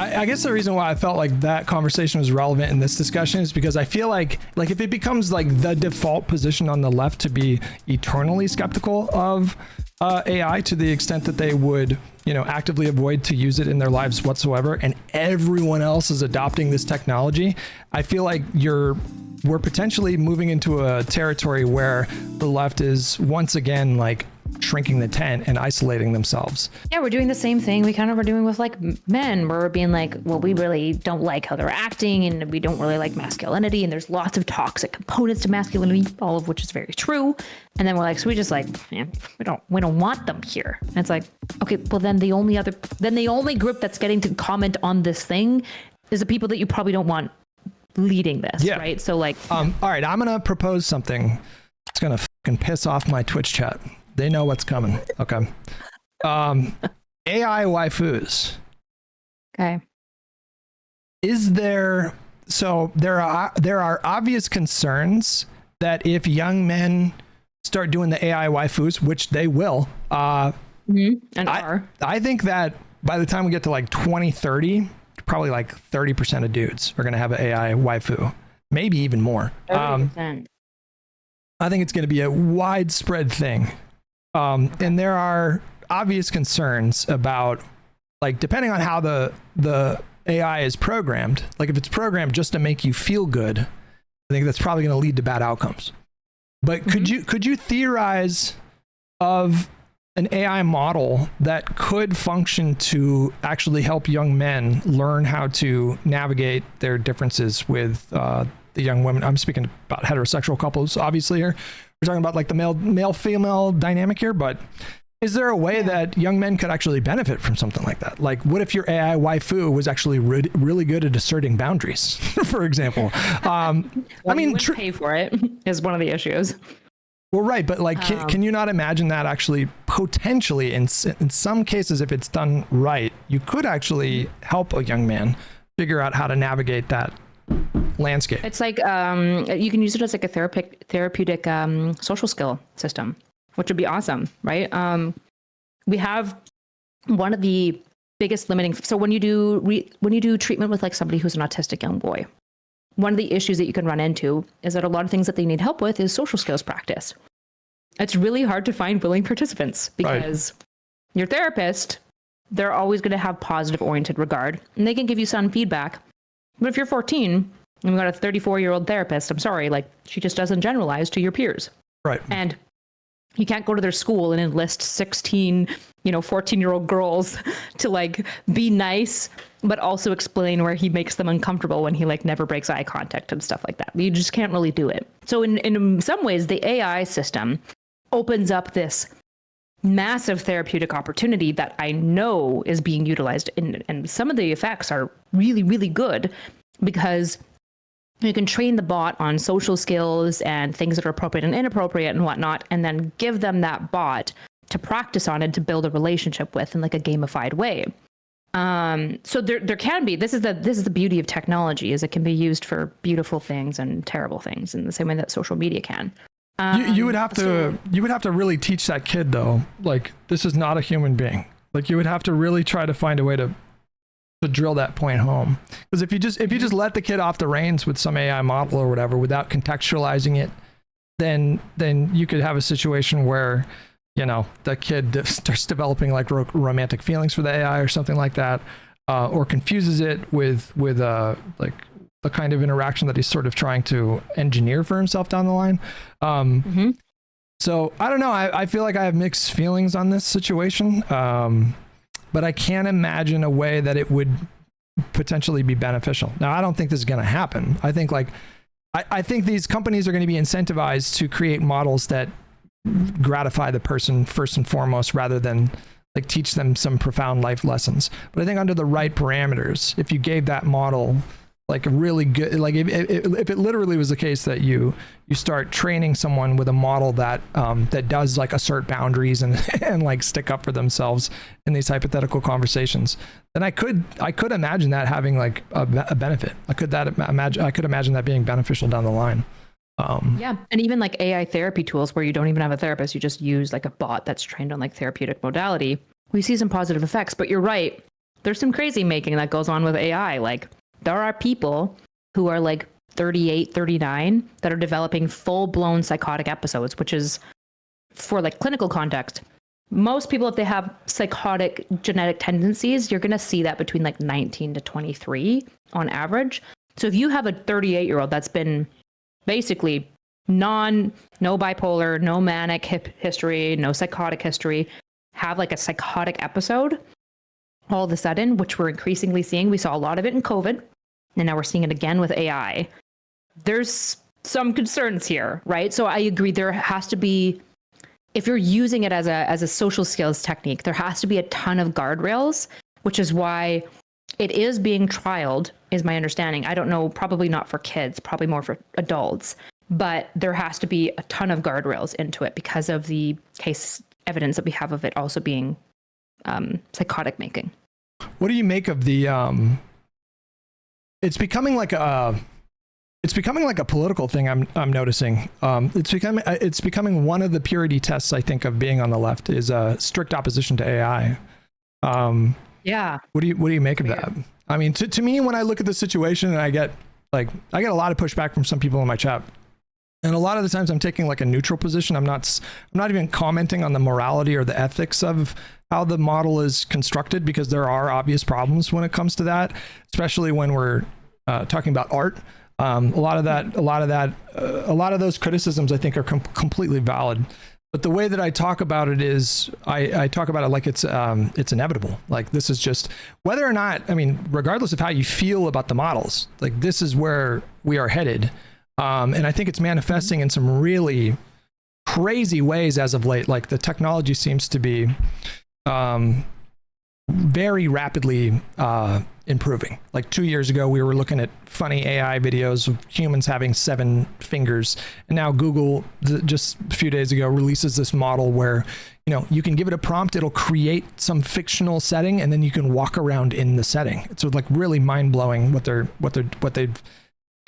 I guess the reason why I felt like that conversation was relevant in this discussion is because I feel like if it becomes like the default position on the left to be eternally skeptical of AI to the extent that they would, actively avoid to use it in their lives whatsoever, and everyone else is adopting this technology, I feel like we're potentially moving into a territory where the left is once again like shrinking the tent and isolating themselves. Yeah, we're doing the same thing we kind of are doing with like men, where we're being like, well, we really don't like how they're acting and we don't really like masculinity, and there's lots of toxic components to masculinity, all of which is very true. And then we're like, so we just like, man, we don't want them here. And it's like, okay, well then the only group that's getting to comment on this thing is the people that you probably don't want leading this, right? So like, all right, I'm gonna propose something. It's gonna fucking piss off my Twitch chat. They know what's coming. Okay. AI waifus. Okay. There are obvious concerns that if young men start doing the AI waifus, which they will, I think that by the time we get to like 2030, probably like 30% of dudes are going to have an AI waifu, maybe even more. I think it's going to be a widespread thing. And there are obvious concerns about, like, depending on how the AI is programmed, like if it's programmed just to make you feel good, I think that's probably going to lead to bad outcomes. But could you theorize of an AI model that could function to actually help young men learn how to navigate their differences with the young women? I'm speaking about heterosexual couples, obviously here. We're talking about like the male-female dynamic here, but is there a way that young men could actually benefit from something like that? Like, what if your AI waifu was actually really good at asserting boundaries, for example? I mean, pay for it is one of the issues. Well, right, but like, can you not imagine that actually potentially, in some cases, if it's done right, you could actually help a young man figure out how to navigate that landscape? It's like you can use it as like a therapeutic social skill system, which would be awesome, right? We have one of the biggest limiting. So when you do treatment with like somebody who's an autistic young boy, one of the issues that you can run into is that a lot of things that they need help with is social skills practice. It's really hard to find willing participants because your therapist, they're always going to have positive oriented regard, and they can give you some feedback. But if you're 14 and you've got a 34-year-old therapist, I'm sorry, like she just doesn't generalize to your peers. Right. And you can't go to their school and enlist 16, 14-year-old girls to like be nice, but also explain where he makes them uncomfortable when he like never breaks eye contact and stuff like that. You just can't really do it. So in some ways, the AI system opens up this massive therapeutic opportunity that I know is being utilized, and some of the effects are really, really good because you can train the bot on social skills and things that are appropriate and inappropriate and whatnot, and then give them that bot to practice on and to build a relationship with in like a gamified way. So there can be, this is the beauty of technology, is it can be used for beautiful things and terrible things in the same way that social media can. You would have to really teach that kid though, like, this is not a human being. Like, you would have to really try to find a way to drill that point home. Because if you just let the kid off the reins with some AI model or whatever without contextualizing it, then you could have a situation where, the kid starts developing like romantic feelings for the AI or something like that, or confuses it with like the kind of interaction that he's sort of trying to engineer for himself down the line. So I don't know. I feel like I have mixed feelings on this situation. But I can't imagine a way that it would potentially be beneficial. Now, I don't think this is going to happen. I think I think these companies are going to be incentivized to create models that gratify the person first and foremost, rather than like teach them some profound life lessons. But I think under the right parameters, if you gave that model like a really good, like if it literally was the case that you start training someone with a model that that does like assert boundaries and like stick up for themselves in these hypothetical conversations, then I could imagine that having like a benefit. I could imagine that being beneficial down the line. Yeah, and even like AI therapy tools where you don't even have a therapist, you just use like a bot that's trained on like therapeutic modality. We see some positive effects, but you're right. there's some crazy making that goes on with AI. Like there are people who are like 38, 39 that are developing full-blown psychotic episodes, which is, for like clinical context, most people, if they have psychotic genetic tendencies, you're going to see that between like 19 to 23 on average. So if you have a 38-year-old that's been basically no bipolar, no manic history, no psychotic history, have like a psychotic episode all of a sudden, which we're increasingly seeing. We saw a lot of it in COVID, and now we're seeing it again with AI. There's some concerns here, right? So I agree, there has to be, if you're using it as a social skills technique, there has to be a ton of guardrails, which is why it is being trialed, is my understanding. I don't know, probably not for kids, probably more for adults, but there has to be a ton of guardrails into it because of the case evidence that we have of it also being psychotic making. What do you make of the it's becoming like a political thing. I'm noticing. It's becoming one of the purity tests, I think, of being on the left is a strict opposition to AI. Yeah. What do you make of that? I mean, to me, when I look at the situation, and I get a lot of pushback from some people in my chat, and a lot of the times I'm taking like a neutral position. I'm not even commenting on the morality or the ethics of how the model is constructed, because there are obvious problems when it comes to that, especially when we're talking about art. A lot of those criticisms I think are completely valid. But the way that I talk about it is I talk about it like it's inevitable. Like this is just, whether or not, I mean, regardless of how you feel about the models, like this is where we are headed. And I think it's manifesting in some really crazy ways as of late. Like the technology seems to be very rapidly improving. Like 2 years ago, we were looking at funny AI videos of humans having 7 fingers. And now Google, just a few days ago, releases this model where, you can give it a prompt, it'll create some fictional setting, and then you can walk around in the setting. It's like really mind blowing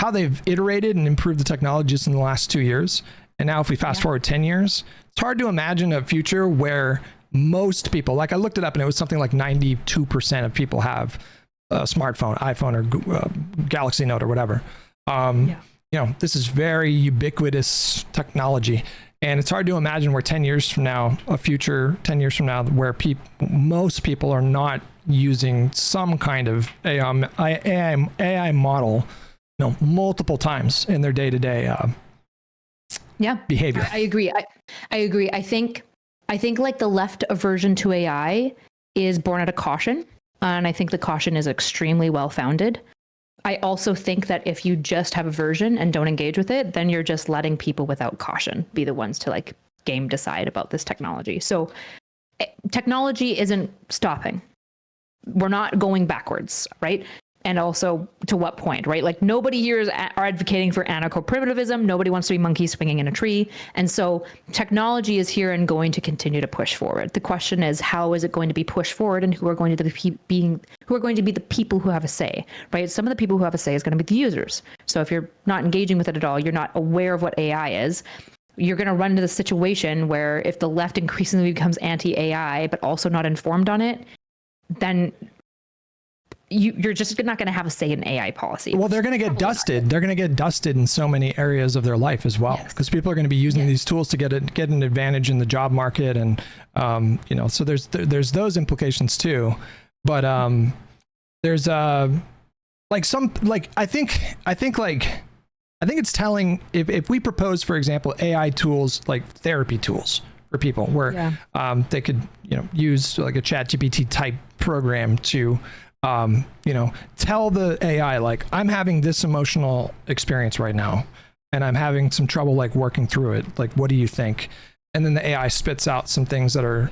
how they've iterated and improved the technology just in the last 2 years. And now if we fast forward 10 years, it's hard to imagine a future where most people, like I looked it up and it was something like 92% of people have a smartphone, iPhone or Galaxy Note or whatever. This is very ubiquitous technology. And it's hard to imagine where 10 years from now, where most people are not using some kind of AI model, multiple times in their day-to-day behavior. I agree. I agree. I think like the left aversion to AI is born out of caution. And I think the caution is extremely well-founded. I also think that if you just have aversion and don't engage with it, then you're just letting people without caution be the ones to like game decide about this technology. So technology isn't stopping. We're not going backwards, right? And also, to what point, right? Like nobody here are advocating for anarcho-primitivism. Nobody wants to be monkeys swinging in a tree. And so technology is here and going to continue to push forward. The question is, how is it going to be pushed forward, and who are going to be the people who have a say, right? Some of the people who have a say is going to be the users. So if you're not engaging with it at all, you're not aware of what AI is, you're going to run into the situation where if the left increasingly becomes anti-AI, but also not informed on it, then you're just not going to have a say in AI policy. Well, they're going to get dusted. They're going to get dusted in so many areas of their life as well, because people are going to be using these tools to get an advantage in the job market, and so there's those implications too. But there's I think it's telling if we propose, for example, AI tools like therapy tools for people, where they could use like a ChatGPT type program to tell the AI, like, I'm having this emotional experience right now and I'm having some trouble like working through it. Like, what do you think? And then the AI spits out some things that are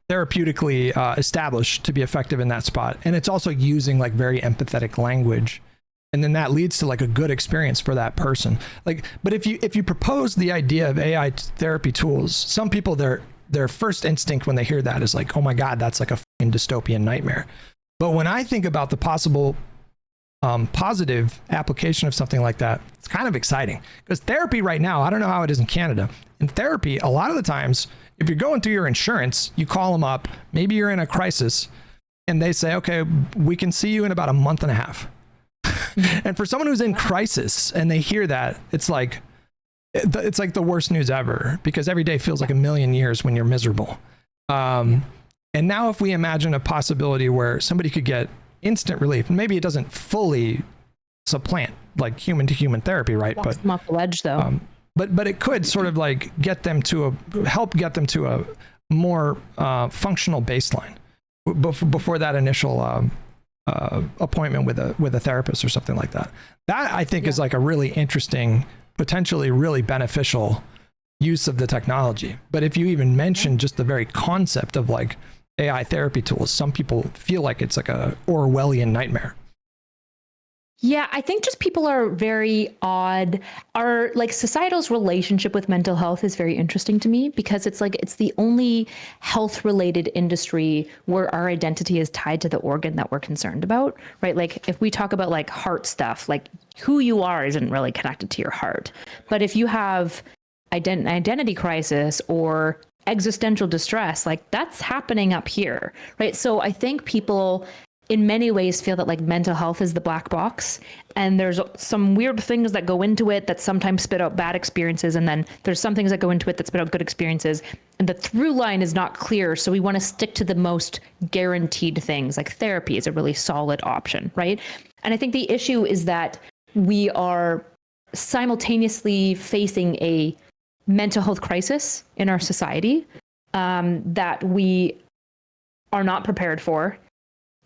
therapeutically established to be effective in that spot. And it's also using like very empathetic language. And then that leads to like a good experience for that person. Like, but if you propose the idea of AI therapy tools, some people, their first instinct when they hear that is like, oh my God, that's like a fucking dystopian nightmare. But when I think about the possible positive application of something like that, it's kind of exciting. Because therapy right now, I don't know how it is in Canada. In therapy, a lot of the times, if you're going through your insurance, you call them up, maybe you're in a crisis, and they say, okay, we can see you in about a month and a half. And for someone who's in crisis and they hear that, it's like the worst news ever, because every day feels like a million years when you're miserable. And now if we imagine a possibility where somebody could get instant relief, and maybe it doesn't fully supplant like human to human therapy, right? Walks them off the ledge though. But it could sort of like help get them to a more functional baseline before that initial appointment with a therapist or something like that. That I think is like a really interesting, potentially really beneficial use of the technology. But if you even mention just the very concept of like AI therapy tools, some people feel like it's like a Orwellian nightmare. Yeah, I think just people are very odd. Our like societal's relationship with mental health is very interesting to me, because it's like it's the only health related industry where our identity is tied to the organ that we're concerned about, right? Like if we talk about like heart stuff, like who you are isn't really connected to your heart. But if you have identity crisis or existential distress, like that's happening up here, right? So I think people in many ways feel that like mental health is the black box, and there's some weird things that go into it that sometimes spit out bad experiences, and then there's some things that go into it that spit out good experiences, and the through line is not clear. So we want to stick to the most guaranteed things, like therapy is a really solid option, right? And I think the issue is that we are simultaneously facing a mental health crisis in our society that we are not prepared for.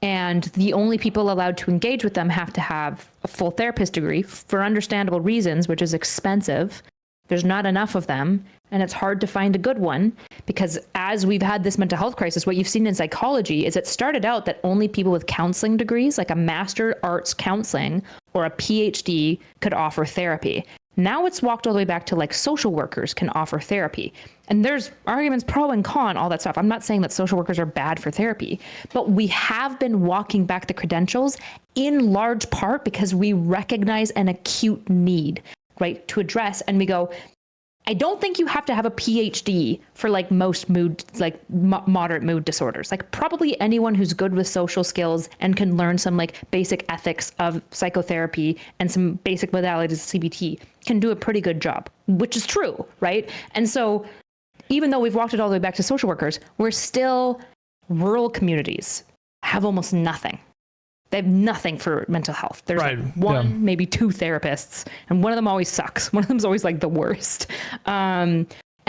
And the only people allowed to engage with them have to have a full therapist degree for understandable reasons, which is expensive. There's not enough of them, and it's hard to find a good one, because as we've had this mental health crisis, what you've seen in psychology is it started out that only people with counseling degrees, like a master arts counseling or a PhD, could offer therapy. Now it's walked all the way back to like social workers can offer therapy. And there's arguments pro and con, all that stuff. I'm not saying that social workers are bad for therapy, but we have been walking back the credentials in large part because we recognize an acute need, right, to address. And we go, I don't think you have to have a PhD for like most mood, like moderate mood disorders. Like probably anyone who's good with social skills and can learn some like basic ethics of psychotherapy and some basic modalities of CBT can do a pretty good job, which is true, right? And so even though we've walked it all the way back to social workers, we're still, rural communities have almost nothing. They have nothing for mental health. There's like one, maybe two therapists, and one of them always sucks. One of them's always like the worst. And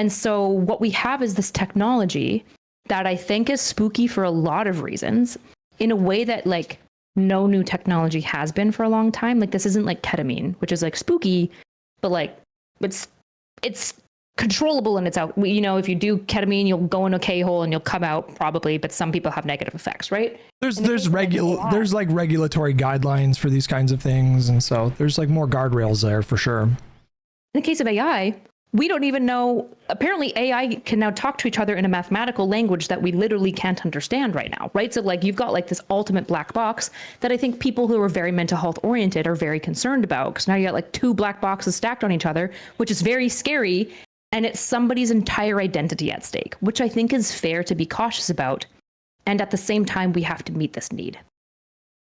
so what we have is this technology that I think is spooky for a lot of reasons, in a way that like no new technology has been for a long time. Like this isn't like ketamine, which is like spooky, but like it's controllable and it's out. You know, if you do ketamine, you'll go in a K-hole and you'll come out probably, but some people have negative effects, right? There's like regulatory guidelines for these kinds of things, and so there's like more guardrails there for sure. In the case of AI, we don't even know. Apparently AI can now talk to each other in a mathematical language that we literally can't understand right now, right? So like you've got like this ultimate black box that I think people who are very mental health oriented are very concerned about, because now you got like two black boxes stacked on each other, which is very scary. And it's somebody's entire identity at stake, which I think is fair to be cautious about. And at the same time, we have to meet this need.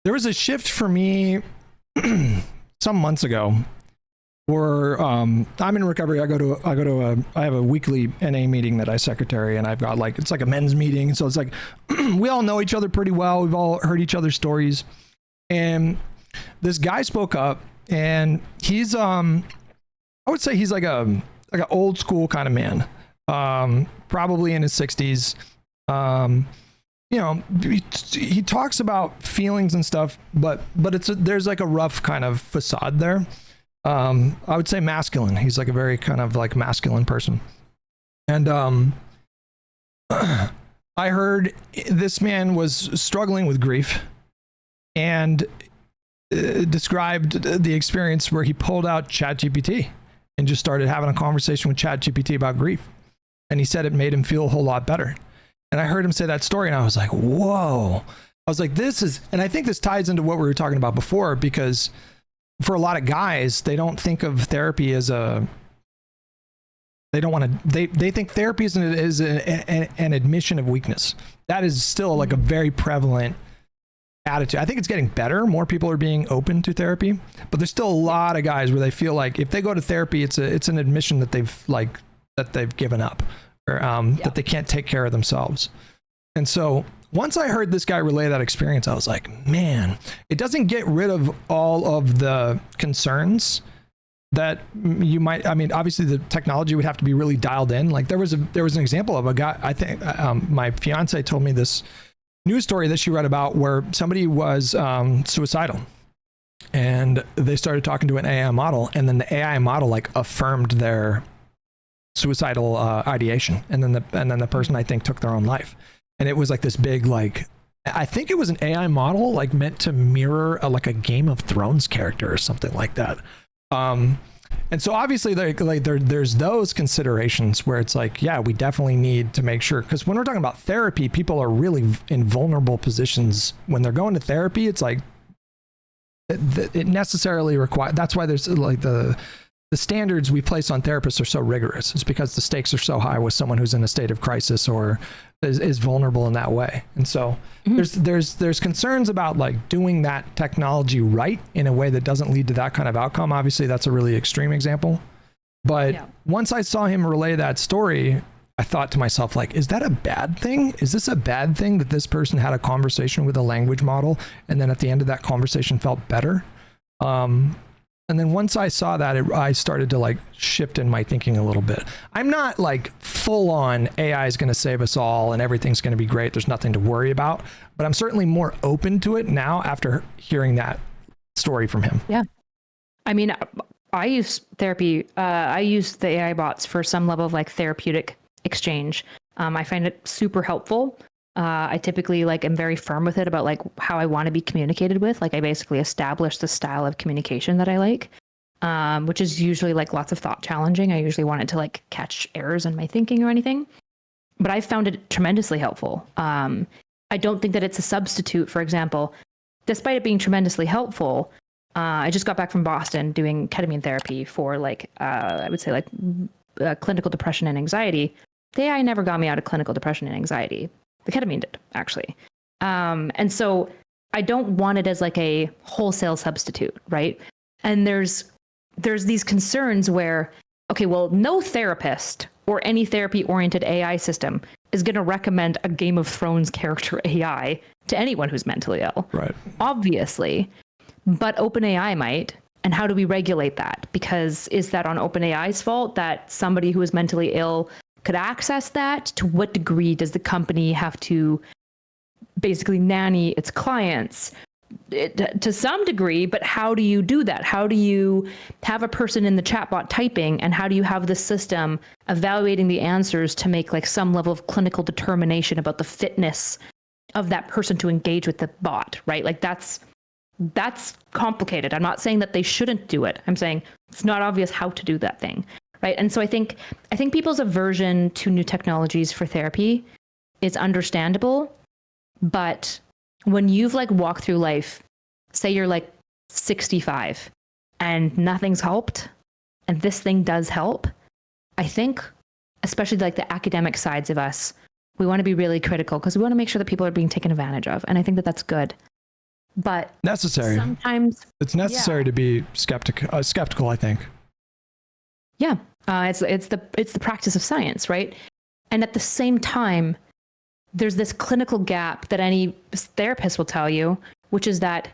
There was a shift for me some months ago where I'm in recovery. I have a weekly NA meeting that I secretary, and I've got like, it's like a men's meeting. So it's like, we all know each other pretty well. We've all heard each other's stories. And this guy spoke up, and he's, I would say he's like an old school kind of man, probably in his 60s. You know, he talks about feelings and stuff, but there's like a rough kind of facade there. I would say masculine. He's like a very kind of like masculine person. And I heard this man was struggling with grief, and described the experience where he pulled out ChatGPT and just started having a conversation with ChatGPT about grief. And he said it made him feel a whole lot better. And I heard him say that story, and I was like, whoa. I was like, this is, and I think this ties into what we were talking about before, because for a lot of guys, they don't think of therapy as they think therapy is an admission of weakness. That is still like a very prevalent attitude. I think it's getting better. More people are being open to therapy, but there's still a lot of guys where they feel like if they go to therapy, it's an admission that they've given up, or that they can't take care of themselves. And so once I heard this guy relay that experience, I was like, man, it doesn't get rid of all of the concerns that you might, I mean, obviously the technology would have to be really dialed in. Like there was an example of a guy, I think my fiance told me this news story that she read about where somebody was suicidal, and they started talking to an AI model, and then the AI model like affirmed their suicidal ideation, and then the person, I think, took their own life. And it was like this big, like, I think it was an AI model like meant to mirror like a Game of Thrones character or something like that. And so obviously there's those considerations where it's like, yeah, we definitely need to make sure, because when we're talking about therapy, people are really in vulnerable positions when they're going to therapy. It's like it necessarily requires, that's why there's like the standards we place on therapists are so rigorous. It's because the stakes are so high with someone who's in a state of crisis or is vulnerable in that way. And so there's concerns about like doing that technology right in a way that doesn't lead to that kind of outcome. Obviously that's a really extreme example, but once I saw him relay that story, I thought to myself, like, is that a bad thing? Is this a bad thing that this person had a conversation with a language model and then at the end of that conversation felt better? And then once I saw that, I started to like shift in my thinking a little bit. I'm not like full on AI is going to save us all and everything's going to be great. There's nothing to worry about, but I'm certainly more open to it now after hearing that story from him. Yeah. I mean, I use therapy. I use the AI bots for some level of like therapeutic exchange. I find it super helpful. I typically like am very firm with it about like how I want to be communicated with. Like I basically establish the style of communication that I like, which is usually like lots of thought challenging. I usually want it to like catch errors in my thinking or anything, but I found it tremendously helpful. I don't think that it's a substitute. For example, despite it being tremendously helpful, I just got back from Boston doing ketamine therapy for like, I would say like clinical depression and anxiety. The AI never got me out of clinical depression and anxiety. The ketamine did, actually. And so I don't want it as like a wholesale substitute, right? And there's these concerns where, okay, well, no therapist or any therapy-oriented AI system is going to recommend a Game of Thrones character AI to anyone who's mentally ill. Right. Obviously. But OpenAI might. And how do we regulate that? Because is that on OpenAI's fault that somebody who is mentally ill could access that? To what degree does the company have to basically nanny its clients? To some degree, but how do you do that? How do you have a person in the chatbot typing, and how do you have the system evaluating the answers to make like some level of clinical determination about the fitness of that person to engage with the bot, right? Like that's complicated. I'm not saying that they shouldn't do it. I'm saying it's not obvious how to do that thing. Right. And so I think people's aversion to new technologies for therapy is understandable. But when you've like walked through life, say you're like 65 and nothing's helped, and this thing does help, I think, especially like the academic sides of us, we want to be really critical because we want to make sure that people are being taken advantage of. And I think that that's good. But necessary. Sometimes it's necessary to be skeptical, I think. Yeah. It's the practice of science, right? And at the same time, there's this clinical gap that any therapist will tell you, which is that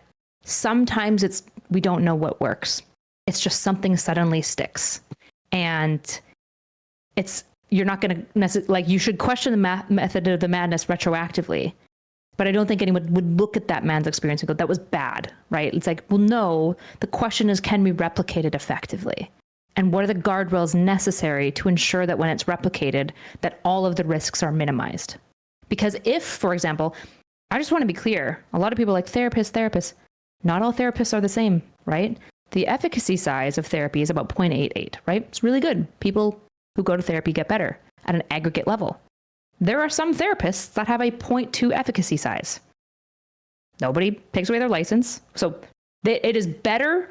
sometimes we don't know what works. It's just something suddenly sticks, and you're not going to like, you should question the method of the madness retroactively. But I don't think anyone would look at that man's experience and go, that was bad, right? It's like, well, no, the question is, can we replicate it effectively? And what are the guardrails necessary to ensure that when it's replicated, that all of the risks are minimized? Because if, for example, I just want to be clear, a lot of people are like therapists, not all therapists are the same, right? The efficacy size of therapy is about 0.88, right? It's really good. People who go to therapy get better at an aggregate level. There are some therapists that have a 0.2 efficacy size. Nobody takes away their license. So it is better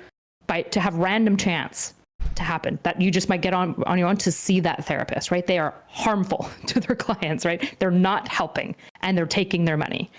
to have random chance to happen, that you just might get on your own to see that therapist, right? They are harmful to their clients, right? They're not helping and they're taking their money.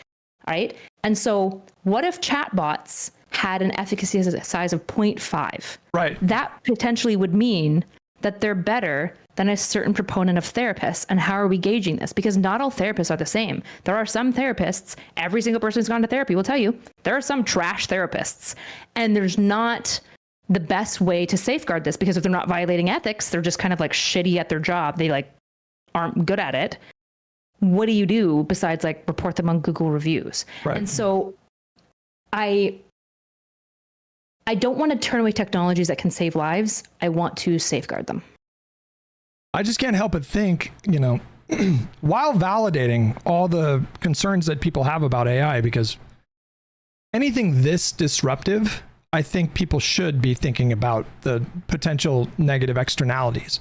right? And so what if chatbots had an efficacy size of 0.5? Right. That potentially would mean that they're better than a certain proponent of therapists. And how are we gauging this? Because not all therapists are the same. There are some therapists, every single person who's gone to therapy will tell you, there are some trash therapists. And there's not the best way to safeguard this, because if they're not violating ethics, they're just kind of like shitty at their job. They like aren't good at it. What do you do besides like report them on Google reviews? Right. And so I don't want to turn away technologies that can save lives. I want to safeguard them. I just can't help but think, while validating all the concerns that people have about AI, because anything this disruptive, I think people should be thinking about the potential negative externalities.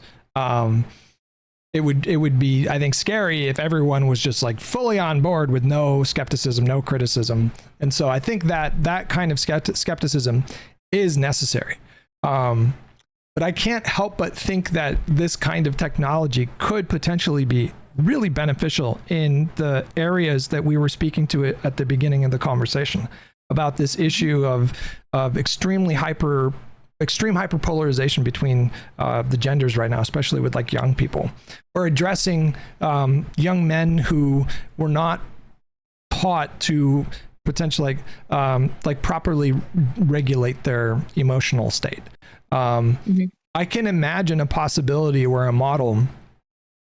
It would be, I think, scary if everyone was just like fully on board with no skepticism, no criticism. And so I think that kind of skepticism is necessary. But I can't help but think that this kind of technology could potentially be really beneficial in the areas that we were speaking to it at the beginning of the conversation about this issue of extreme hyperpolarization between the genders right now, especially with like young people, or addressing young men who were not taught to potentially like properly regulate their emotional state. I can imagine a possibility where a model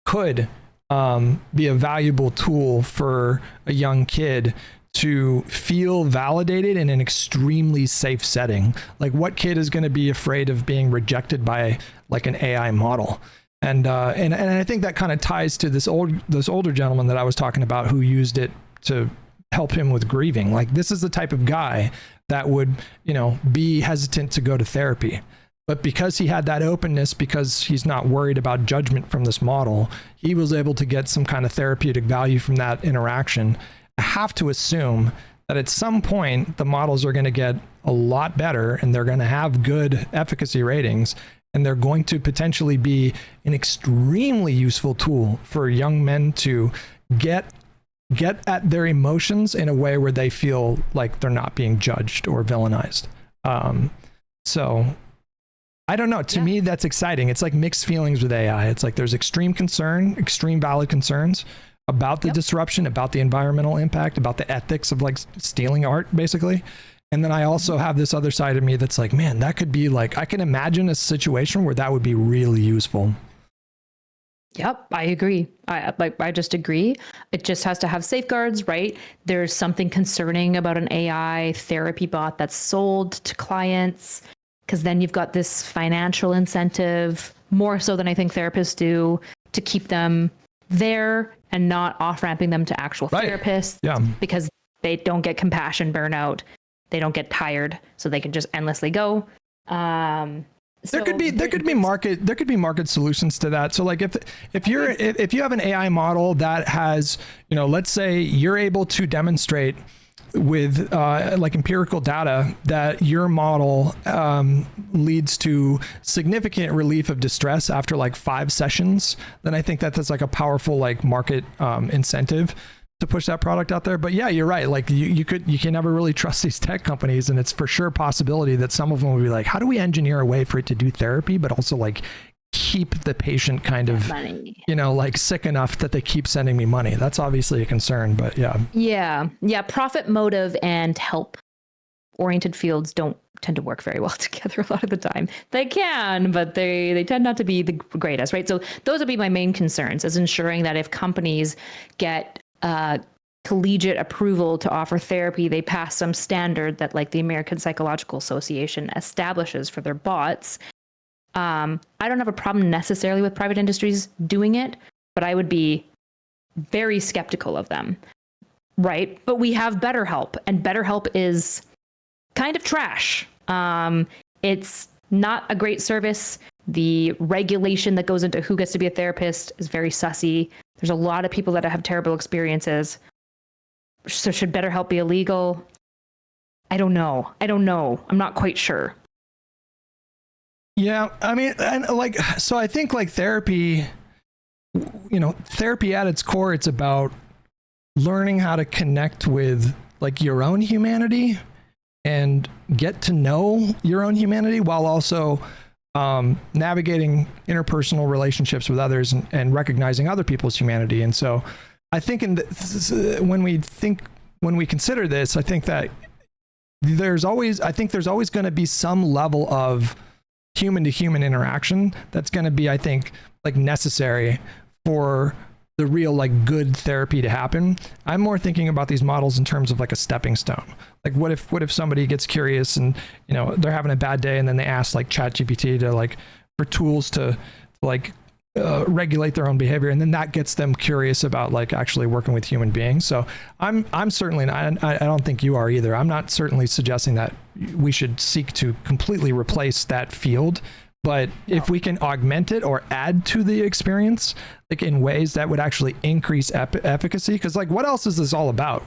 could be a valuable tool for a young kid to feel validated in an extremely safe setting. Like, what kid is going to be afraid of being rejected by like an AI model? And I think that kind of ties to this older gentleman that I was talking about who used it to help him with grieving. Like, this is the type of guy that would, be hesitant to go to therapy. But because he had that openness, because he's not worried about judgment from this model, he was able to get some kind of therapeutic value from that interaction. I have to assume that at some point the models are going to get a lot better and they're going to have good efficacy ratings, and they're going to potentially be an extremely useful tool for young men to get at their emotions in a way where they feel like they're not being judged or villainized. So I don't know. To me, that's exciting. It's like mixed feelings with AI. It's like there's extreme valid concerns about the disruption, about the environmental impact, about the ethics of like stealing art, basically. And then I also have this other side of me that's like, man, that could be like, I can imagine a situation where that would be really useful. Yep, I agree. I just agree. It just has to have safeguards, right? There's something concerning about an AI therapy bot that's sold to clients, because then you've got this financial incentive, more so than I think therapists do, to keep them there and not off-ramping them to actual therapists, because they don't get compassion burnout. They don't get tired, so they can just endlessly go. There could be market solutions to that. So like if you have an AI model that has, let's say you're able to demonstrate with like empirical data that your model leads to significant relief of distress after like 5 sessions, then I think that's like a powerful like market incentive to push that product out there. But yeah, you're right. Like you can never really trust these tech companies, and it's for sure a possibility that some of them will be like, how do we engineer a way for it to do therapy, but also like keep the patient kind of money, like sick enough that they keep sending me money. That's obviously a concern, but yeah. Profit motive and help oriented fields don't tend to work very well together a lot of the time. They can, but they tend not to be the greatest, right? So those would be my main concerns, is ensuring that if companies get collegiate approval to offer therapy, they pass some standard that like the American Psychological Association establishes for their bots. I don't have a problem necessarily with private industries doing it, but I would be very skeptical of them, right? But we have BetterHelp, and BetterHelp is kind of trash. It's not a great service. The regulation that goes into who gets to be a therapist is very sussy. There's a lot of people that have terrible experiences. So should BetterHelp be illegal? I don't know. I'm not quite sure. Yeah, I mean, and like, so I think like therapy, therapy at its core, it's about learning how to connect with like your own humanity and get to know your own humanity while also navigating interpersonal relationships with others and recognizing other people's humanity. And so I think when we consider this, I think that there's always going to be some level of human to human interaction that's going to be, I think, like necessary for the real like good therapy to happen. I'm more thinking about these models in terms of like a stepping stone. Like what if somebody gets curious and, you know, they're having a bad day and then they ask like ChatGPT to like for tools to like regulate their own behavior, and then that gets them curious about like actually working with human beings. So I'm certainly not, I don't think you are either. I'm not certainly suggesting that we should seek to completely replace that field, but if we can augment it or add to the experience, like in ways that would actually increase efficacy, because like what else is this all about?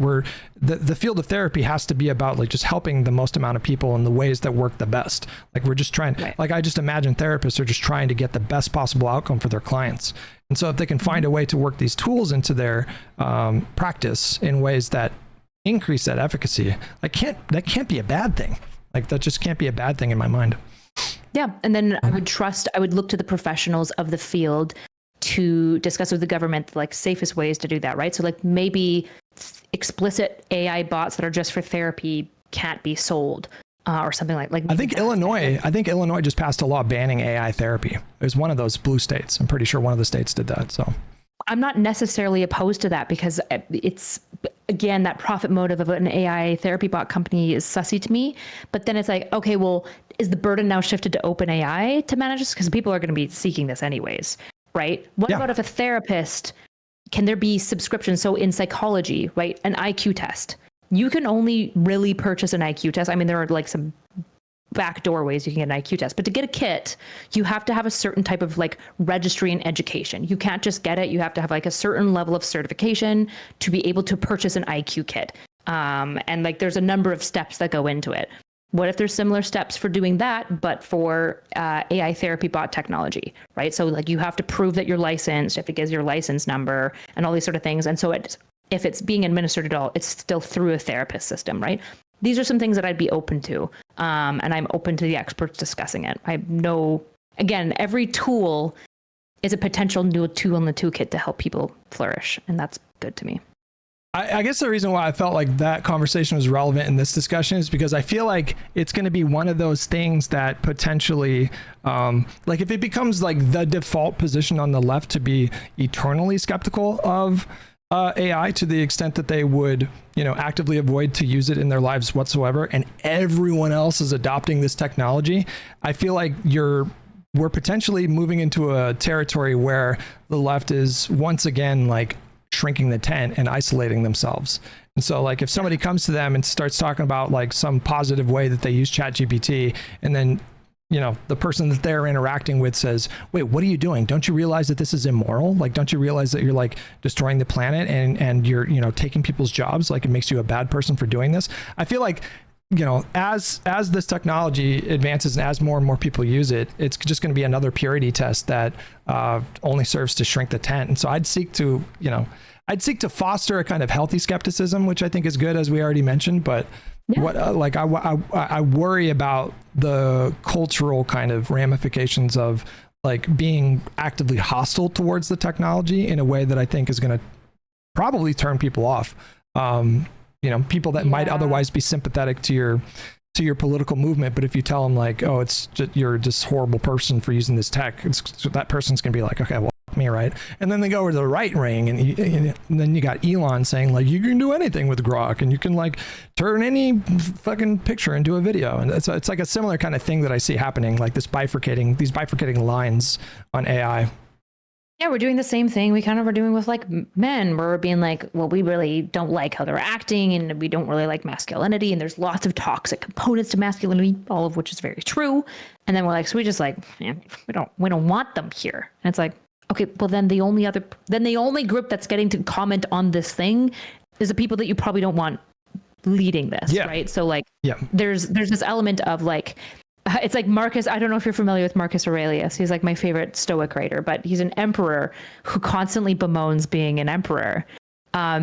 The field of therapy has to be about like just helping the most amount of people in the ways that work the best. Like we're just trying, like I just imagine therapists are just trying to get the best possible outcome for their clients. And so if they can find a way to work these tools into their practice in ways that increase that efficacy, that can't be a bad thing. Like that just can't be a bad thing in my mind. Yeah. And then I would look to the professionals of the field to discuss with the government, like safest ways to do that. Right. So like maybe explicit AI bots that are just for therapy can't be sold or something like I think Illinois just passed a law banning AI therapy. It was one of those blue states. I'm pretty sure one of the states did that. So I'm not necessarily opposed to that because it's, again, that profit motive of an AI therapy bot company is sussy to me. But then it's like, okay, well, is the burden now shifted to OpenAI to manage this? Because people are going to be seeking this anyways, right? What about if a therapist, can there be subscription? So in psychology, right, an IQ test, you can only really purchase an IQ test. I mean, there are like some back doorways you can get an IQ test, but to get a kit, you have to have a certain type of like registry and education. You can't just get it. You have to have like a certain level of certification to be able to purchase an IQ kit. And like there's a number of steps that go into it. What if there's similar steps for doing that, but for AI therapy bot technology, right? So like you have to prove that you're licensed, you have to give your license number and all these sort of things. And so if it's being administered at all, it's still through a therapist system, right? These are some things that I'd be open to. And I'm open to the experts discussing it. I know, again, every tool is a potential new tool in the toolkit to help people flourish. And that's good to me. I guess the reason why I felt like that conversation was relevant in this discussion is because I feel like it's going to be one of those things that potentially, like if it becomes like the default position on the left to be eternally skeptical of AI to the extent that they would, you know, actively avoid to use it in their lives whatsoever, and everyone else is adopting this technology, I feel like we're potentially moving into a territory where the left is once again like shrinking the tent and isolating themselves. And so like if somebody comes to them and starts talking about like some positive way that they use ChatGPT, and then, you know, the person that they're interacting with says, wait, what are you doing? Don't you realize that this is immoral? Like, don't you realize that you're like destroying the planet and you're, you know, taking people's jobs? Like it makes you a bad person for doing this. I feel like, you know, as this technology advances and as more and more people use it, it's just going to be another purity test that only serves to shrink the tent. And so I'd seek to foster a kind of healthy skepticism, which I think is good, as we already mentioned. But what I worry about the cultural kind of ramifications of like being actively hostile towards the technology in a way that I think is going to probably turn people off. You know, people that might otherwise be sympathetic to your political movement, but if you tell them like, oh, it's just, you're this horrible person for using this tech, that person's gonna be like, okay, well, f me, right? And then they go over to the right ring, and then you got Elon saying like, you can do anything with Grok, and you can like turn any fucking picture into a video, and it's like a similar kind of thing that I see happening, like these bifurcating lines on AI. Yeah, we're doing the same thing we kind of are doing with like men, where we're being like, well, we really don't like how they're acting, and we don't really like masculinity, and there's lots of toxic components to masculinity, all of which is very true. And then we're like, so we just like, we don't want them here. And it's like, okay, well then the only group that's getting to comment on this thing is the people that you probably don't want leading this, right? So like, there's this element of like, it's like Marcus. I don't know if you're familiar with Marcus Aurelius. He's like my favorite Stoic writer, but he's an emperor who constantly bemoans being an emperor.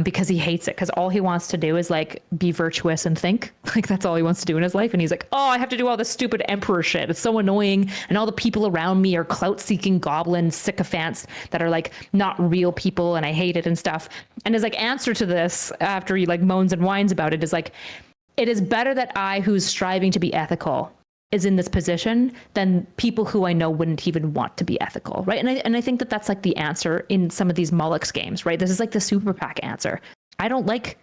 because he hates it, because all he wants to do is like be virtuous and think. Like that's all he wants to do in his life. And he's like, oh, I have to do all this stupid emperor shit. It's so annoying. And all the people around me are clout-seeking goblin sycophants that are like not real people, and I hate it and stuff. And his like answer to this, after he like moans and whines about it, is like, it is better that I, who's striving to be ethical, is in this position than people who I know wouldn't even want to be ethical, right? And I think that that's like the answer in some of these Mollux games, right? This is like the super PAC answer. I don't like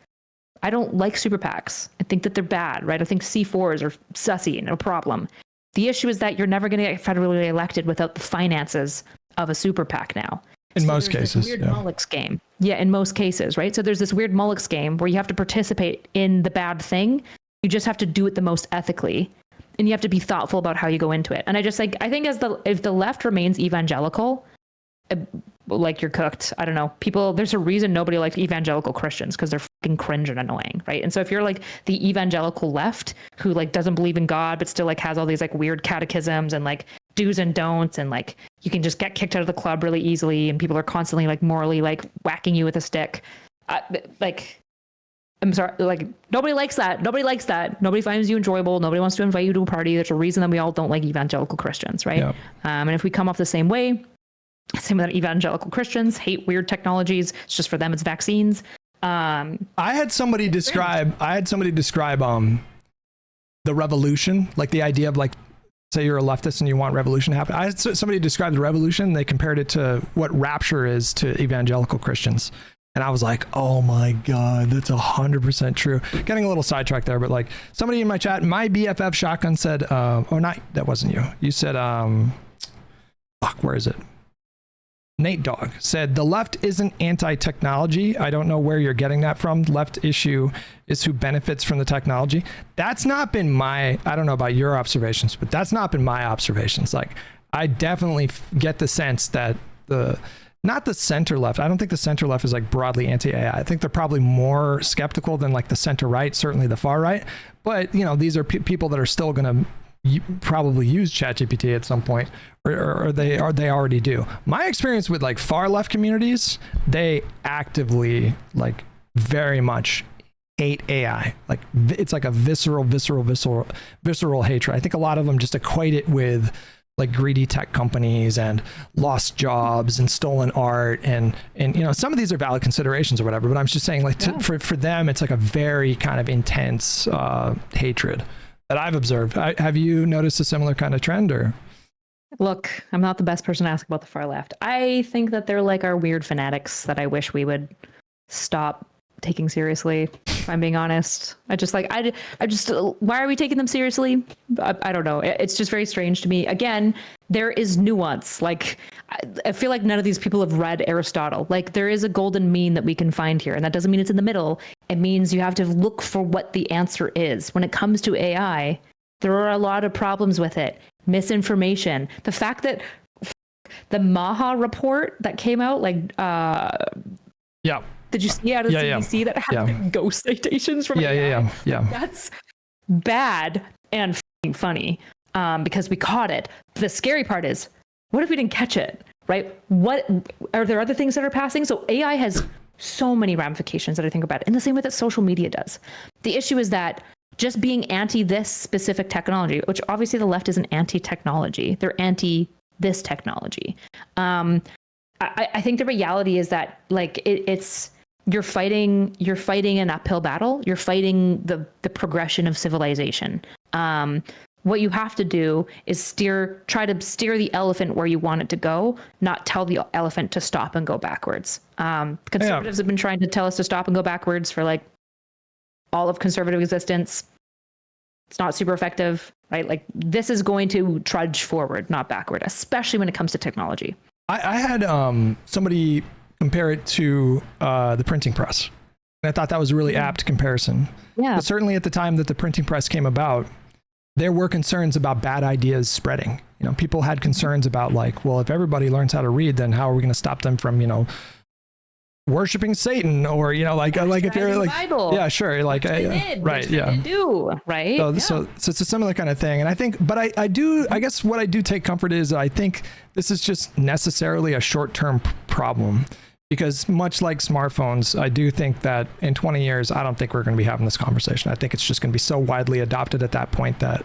super PACs. I think that they're bad, right? I think C4s are sussy, no problem. The issue is that you're never going to get federally elected without the finances of a super PAC now. In most cases, weird Mollux game. Yeah, in most cases, right? So there's this weird Mollux game where you have to participate in the bad thing. You just have to do it the most ethically. And you have to be thoughtful about how you go into it. And I think if the left remains evangelical, like you're cooked. I don't know. There's a reason nobody likes evangelical Christians, because they're fucking cringe and annoying, right? And so if you're like the evangelical left who like doesn't believe in God, but still like has all these like weird catechisms and like do's and don'ts, and like you can just get kicked out of the club really easily, and people are constantly like morally like whacking you with a stick, I'm sorry, like nobody likes that. Nobody likes that. Nobody finds you enjoyable. Nobody wants to invite you to a party. There's a reason that we all don't like evangelical Christians, right? Yeah. And if we come off the same way, same with evangelical Christians, hate weird technologies. It's just for them, it's vaccines. I had somebody describe the revolution, like the idea of like, say you're a leftist and you want revolution to happen. I had somebody describe the revolution. They compared it to what rapture is to evangelical Christians. And I was like, oh my God, that's 100% true. Getting a little sidetracked there, but like somebody in my chat, my BFF Shotgun said, that wasn't you. You said, where is it? Nate Dogg said, the left isn't anti-technology. I don't know where you're getting that from. The left issue is who benefits from the technology. That's not been I don't know about your observations, but that's not been my observations. Like, I definitely get the sense that not the center left. I don't think the center left is like broadly anti-AI. I think they're probably more skeptical than like the center right, certainly the far right. But, you know, these are people that are still going to probably use ChatGPT at some point, or they already do. My experience with like far left communities, they actively like very much hate AI. Like it's like a visceral hatred. I think a lot of them just equate it with like greedy tech companies and lost jobs and stolen art, and you know, some of these are valid considerations or whatever, but I'm just saying like for them it's like a very kind of intense hatred that I've observed. Have you noticed a similar kind of trend? Or look, I'm not the best person to ask about the far left. I think that they're like our weird fanatics that I wish we would stop taking seriously, if I'm being honest. I just why are we taking them seriously? I don't know. It's just very strange to me. Again, there is nuance. Like, I feel like none of these people have read Aristotle. Like, there is a golden mean that we can find here, and that doesn't mean it's in the middle. It means you have to look for what the answer is. When it comes to AI, there are a lot of problems with it. Misinformation. The fact that the Maha report that came out, like, yeah. Did you see out of CDC that had ghost citations from AI? Yeah. That's bad and funny, because we caught it. The scary part is, what if we didn't catch it, right? What are there other things that are passing? So AI has so many ramifications that I think about, in the same way that social media does. The issue is that just being anti this specific technology, which obviously the left isn't anti-technology, they're anti this technology. I think the reality is that like it's you're fighting an uphill battle. You're fighting the progression of civilization. What you have to do is try to steer the elephant where you want it to go, not tell the elephant to stop and go backwards. Conservatives have been trying to tell us to stop and go backwards for like all of conservative existence. It's not super effective, right? Like, this is going to trudge forward, not backward, especially when it comes to technology. I had somebody compare it to the printing press. And I thought that was a really apt comparison. Yeah. But certainly at the time that the printing press came about, there were concerns about bad ideas spreading. You know, people had concerns about like, well, if everybody learns how to read, then how are we going to stop them from, you know, worshiping Satan, or, you know, like if you're like, Bible. Yeah, sure. Like, right. Yeah. Right. So it's a similar kind of thing. And I think, but I guess what I do take comfort is I think this is just necessarily a short-term problem, because much like smartphones, I do think that in 20 years, I don't think we're going to be having this conversation. I think it's just going to be so widely adopted at that point that,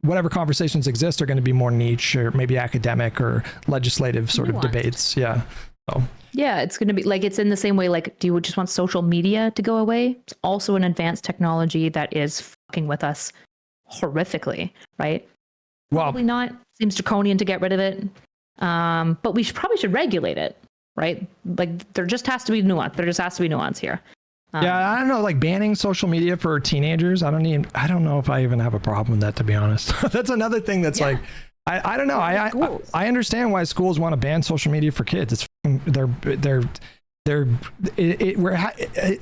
whatever conversations exist are going to be more niche or maybe academic or legislative sort of debates. Yeah. So. Yeah, it's going to be like, it's in the same way, like, do you just want social media to go away? It's also an advanced technology that is fucking with us horrifically, right? Well, probably not. Seems draconian to get rid of it. But we probably should regulate it, right? Like, there just has to be nuance. There just has to be nuance here. Yeah, I don't know, like banning social media for teenagers. I don't know if I even have a problem with that, to be honest. That's another thing that's like, I don't know. I understand why schools want to ban social media for kids. It's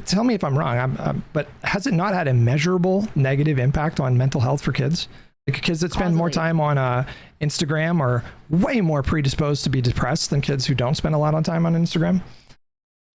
tell me if I'm wrong. But has it not had a measurable negative impact on mental health for kids? Like kids that spend more time on Instagram are way more predisposed to be depressed than kids who don't spend a lot of time on Instagram.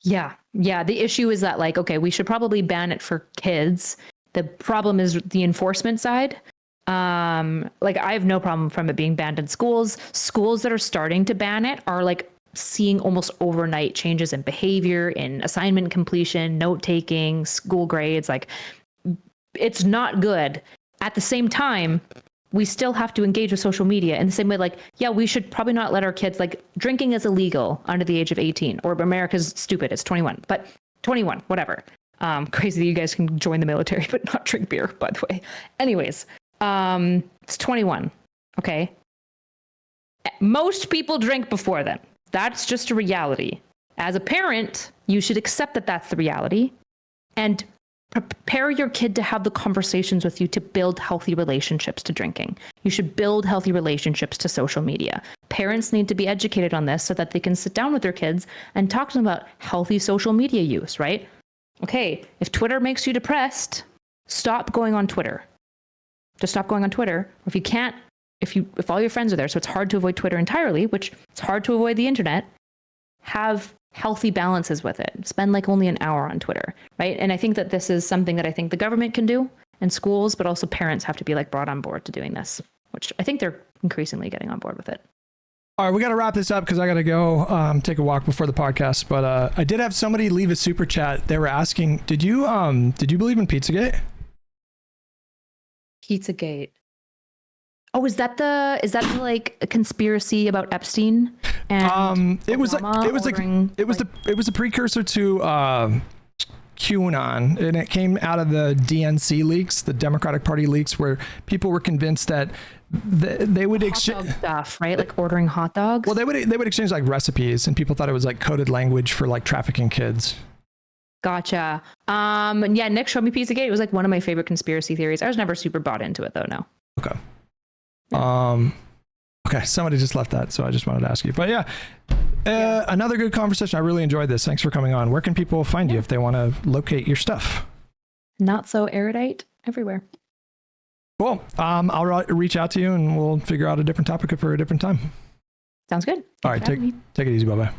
Yeah. The issue is that, like, okay, we should probably ban it for kids. The problem is the enforcement side. Like, I have no problem from it being banned in schools. Schools that are starting to ban it are like seeing almost overnight changes in behavior, in assignment completion, note taking, school grades. Like, it's not good. At the same time, we still have to engage with social media in the same way. Like, yeah, we should probably not let our kids, like, drinking is illegal under the age of 18, or America's stupid, it's 21, but 21, whatever. Crazy that you guys can join the military but not drink beer, by the way. Anyways, it's 21. Okay. Most people drink before then. That's just a reality. As a parent, you should accept that that's the reality and prepare your kid to have the conversations with you to build healthy relationships to drinking. You should build healthy relationships to social media. Parents need to be educated on this so that they can sit down with their kids and talk to them about healthy social media use, right? Okay, if Twitter makes you depressed, stop going on Twitter. Just stop going on Twitter. If you can't, if all your friends are there, so it's hard to avoid Twitter entirely, which it's hard to avoid the internet, have healthy balances with it. Spend like only an hour on Twitter, right? And I think that this is something that I think the government can do and schools, but also parents have to be like brought on board to doing this, which I think they're increasingly getting on board with it. All right, we got to wrap this up because I got to go take a walk before the podcast. But I did have somebody leave a super chat. They were asking, did you believe in Pizzagate? Pizzagate. Oh, is that the like a conspiracy about Epstein? And it was the precursor to QAnon, and it came out of the DNC leaks, the Democratic Party leaks, where people were convinced that they would exchange stuff, right? Like ordering hot dogs. Well, they would exchange like recipes, and people thought it was like coded language for like trafficking kids. Gotcha. Yeah, Nick showed me Pizzagate. It was like one of my favorite conspiracy theories. I was never super bought into it though. No. Okay. Okay, somebody just left that, so I just wanted to ask you. But yeah, another good conversation. I really enjoyed this. Thanks for coming on. Where can people find you if they want to locate your stuff? notsoErudite everywhere. Cool. I'll reach out to you and we'll figure out a different topic for a different time. Sounds good. All right, take it easy. Bye-bye.